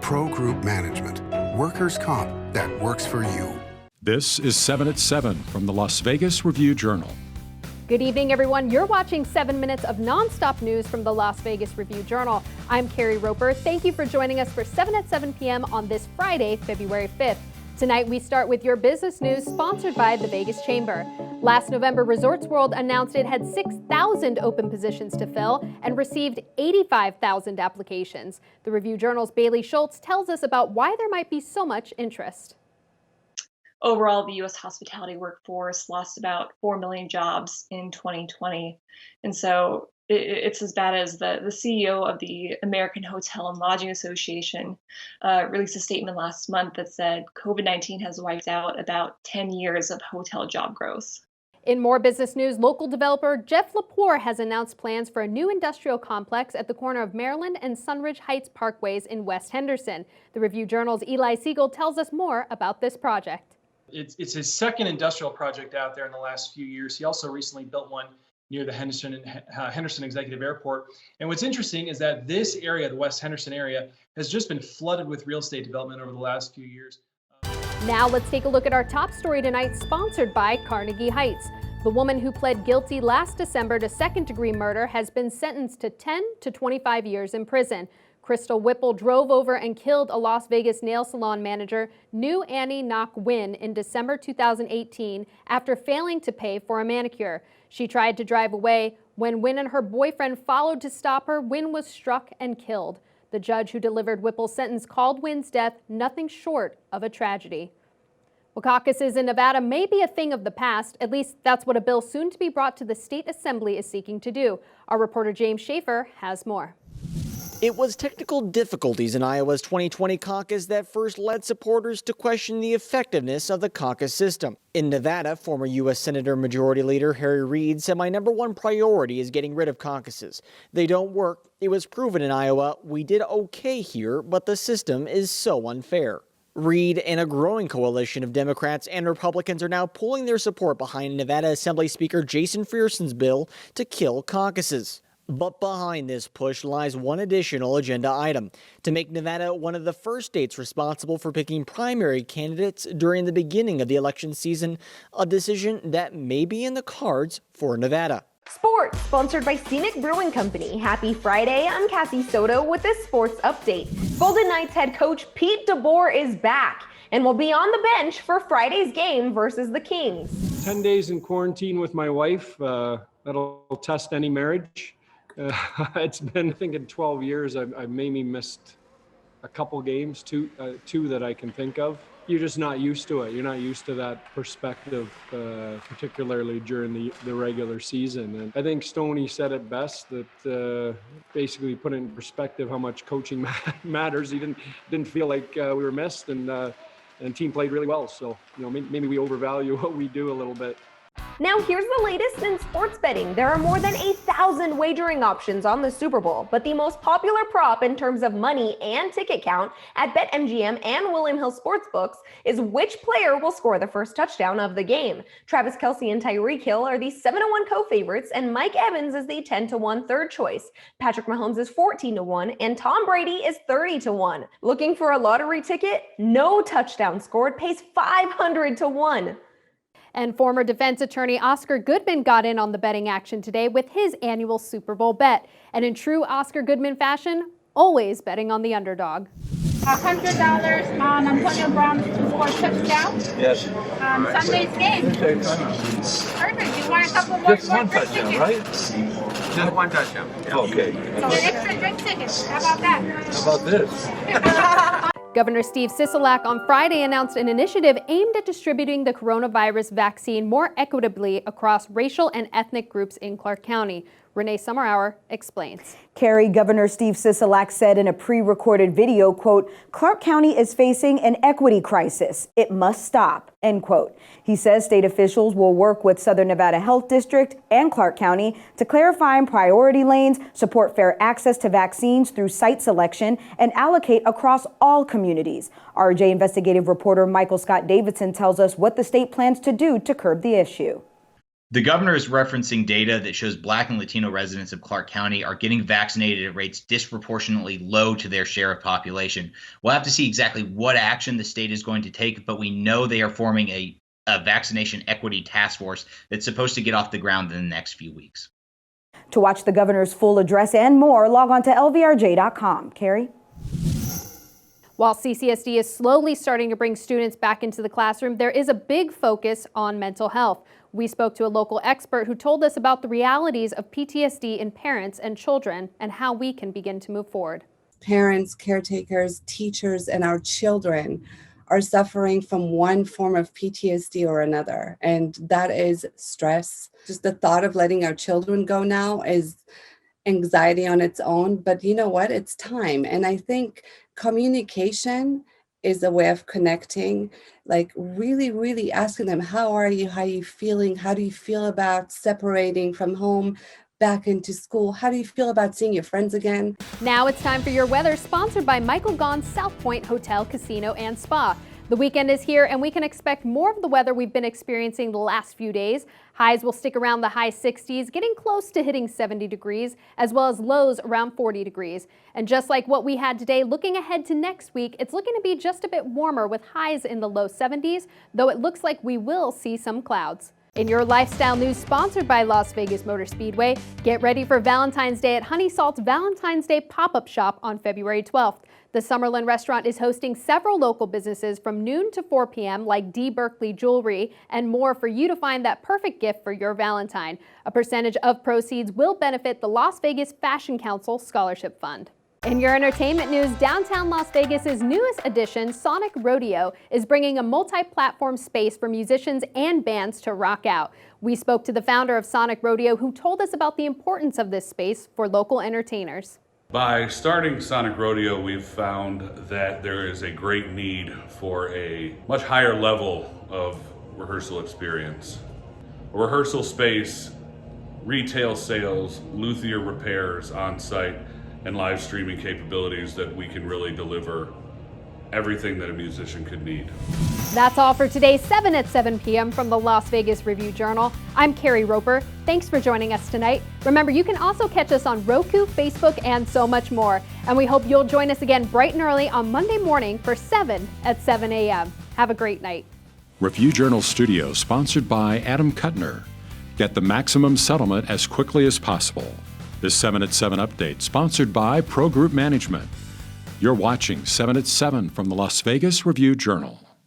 Pro Group Management. Workers' comp that works for you. This is 7 at 7 from the Las Vegas Review-Journal. Good evening, everyone. You're watching 7 minutes of nonstop news from the Las Vegas Review-Journal. I'm Carrie Roper. Thank you for joining us for 7 at 7 p.m. on this Friday, February 5th. Tonight, we start with your business news sponsored by the Vegas Chamber. Last November, Resorts World announced it had 6,000 open positions to fill and received 85,000 applications. The Review-Journal's Bailey Schultz tells us about why there might be so much interest. Overall, the U.S. hospitality workforce lost about 4 million jobs in 2020. And so it's as bad as the CEO of the American Hotel and Lodging Association released a statement last month that said COVID-19 has wiped out about 10 years of hotel job growth. In more business news, local developer Jeff Lepore has announced plans for a new industrial complex at the corner of Maryland and Sunridge Heights Parkways in West Henderson. The Review-Journal's Eli Siegel tells us more about this project. It's his second industrial project out there in the last few years. He also recently built one near the Henderson Executive Airport. And what's interesting is that this area, the West Henderson area, has just been flooded with real estate development over the last few years. Now let's take a look at our top story tonight, sponsored by Carnegie Heights. The woman who pled guilty last December to second-degree murder has been sentenced to 10 to 25 years in prison. Crystal Whipple drove over and killed a Las Vegas nail salon manager, New Annie Knock Wynn, in December 2018 after failing to pay for a manicure. She tried to drive away. When Wynn and her boyfriend followed to stop her, Wynn was struck and killed. The judge who delivered Whipple's sentence called Wynn's death nothing short of a tragedy. Well, caucuses in Nevada may be a thing of the past. At least that's what a bill soon to be brought to the state assembly is seeking to do. Our reporter James Schaefer has more. It was technical difficulties in Iowa's 2020 caucus that first led supporters to question the effectiveness of the caucus system. In Nevada, former U.S. Senator Majority Leader Harry Reid said, "My number one priority is getting rid of caucuses. They don't work. It was proven in Iowa. We did okay here, but the system is so unfair." Reid and a growing coalition of Democrats and Republicans are now pulling their support behind Nevada Assembly Speaker Jason Frierson's bill to kill caucuses. But behind this push lies one additional agenda item: to make Nevada one of the first states responsible for picking primary candidates during the beginning of the election season, a decision that may be in the cards for Nevada. Sports, sponsored by Scenic Brewing Company. Happy Friday, I'm Cassie Soto with this sports update. Golden Knights head coach Pete DeBoer is back and will be on the bench for Friday's game versus the Kings. 10 days in quarantine with my wife, that'll test any marriage. It's been, I think, in 12 years, I've maybe missed a couple games, two that I can think of. You're just not used to it. You're not used to that perspective, particularly during the regular season. And I think Stoney said it best, that basically put in perspective how much coaching matters. He didn't feel like we were missed, and the team played really well. So, maybe we overvalue what we do a little bit. Now here's the latest in sports betting. There are more than 1,000 wagering options on the Super Bowl, but the most popular prop in terms of money and ticket count at BetMGM and William Hill Sportsbooks is which player will score the first touchdown of the game. Travis Kelce and Tyreek Hill are the 7-1 co-favorites, and Mike Evans is the 10-1 third choice. Patrick Mahomes is 14-1, and Tom Brady is 30-1. Looking for a lottery ticket? No touchdown scored pays 500-1. And former defense attorney Oscar Goodman got in on the betting action today with his annual Super Bowl bet. And in true Oscar Goodman fashion, always betting on the underdog. $100 on Antonio Brown to score a touchdown. Yes. Sunday's game. Perfect. You want a couple more? Just one touchdown, right? Just one touchdown. Okay. So an extra drink tickets. How about that? How about this? Governor Steve Sisolak on Friday announced an initiative aimed at distributing the coronavirus vaccine more equitably across racial and ethnic groups in Clark County. Renee Summerhour explains. Carrie, Governor Steve Sisolak said in a pre-recorded video, quote, "Clark County is facing an equity crisis. It must stop," end quote. He says state officials will work with Southern Nevada Health District and Clark County to clarify priority lanes, support fair access to vaccines through site selection, and allocate across all communities. RJ investigative reporter Michael Scott Davidson tells us what the state plans to do to curb the issue. The governor is referencing data that shows Black and Latino residents of Clark County are getting vaccinated at rates disproportionately low to their share of population. We'll have to see exactly what action the state is going to take, but we know they are forming a vaccination equity task force that's supposed to get off the ground in the next few weeks. To watch the governor's full address and more, log on to lvrj.com. Carrie? While CCSD is slowly starting to bring students back into the classroom, there is a big focus on mental health. We spoke to a local expert who told us about the realities of PTSD in parents and children and how we can begin to move forward. Parents, caretakers, teachers, and our children are suffering from one form of PTSD or another, and that is stress. Just the thought of letting our children go now is anxiety on its own, but you know what? It's time. And I think communication is a way of connecting, like really asking them, how are you? How are you feeling? How do you feel about separating from home back into school? How do you feel about seeing your friends again? Now it's time for your weather, sponsored by Michael Gaughan's South Point Hotel, Casino, and Spa. The weekend is here and we can expect more of the weather we've been experiencing the last few days. Highs will stick around the high 60s, getting close to hitting 70 degrees, as well as lows around 40 degrees. And just like what we had today, looking ahead to next week, it's looking to be just a bit warmer with highs in the low 70s, though it looks like we will see some clouds. In your lifestyle news, sponsored by Las Vegas Motor Speedway, get ready for Valentine's Day at Honey Salt's Valentine's Day pop-up shop on February 12th. The Summerlin restaurant is hosting several local businesses from noon to 4 p.m. like D. Berkeley Jewelry and more for you to find that perfect gift for your Valentine. A percentage of proceeds will benefit the Las Vegas Fashion Council Scholarship Fund. In your entertainment news, downtown Las Vegas's newest addition, Sonic Rodeo, is bringing a multi-platform space for musicians and bands to rock out. We spoke to the founder of Sonic Rodeo, who told us about the importance of this space for local entertainers. By starting Sonic Rodeo, we've found that there is a great need for a much higher level of rehearsal experience. A rehearsal space, retail sales, luthier repairs on site, and live streaming capabilities that we can really deliver everything that a musician could need. That's all for today's 7 at 7 p.m. from the Las Vegas Review-Journal. I'm Carrie Roper. Thanks for joining us tonight. Remember, you can also catch us on Roku, Facebook, and so much more. And we hope you'll join us again bright and early on Monday morning for 7 at 7 a.m. Have a great night. Review-Journal Studio, sponsored by Adam Kuttner. Get the maximum settlement as quickly as possible. This 7 at 7 update, sponsored by Pro Group Management. You're watching 7 at 7 from the Las Vegas Review-Journal.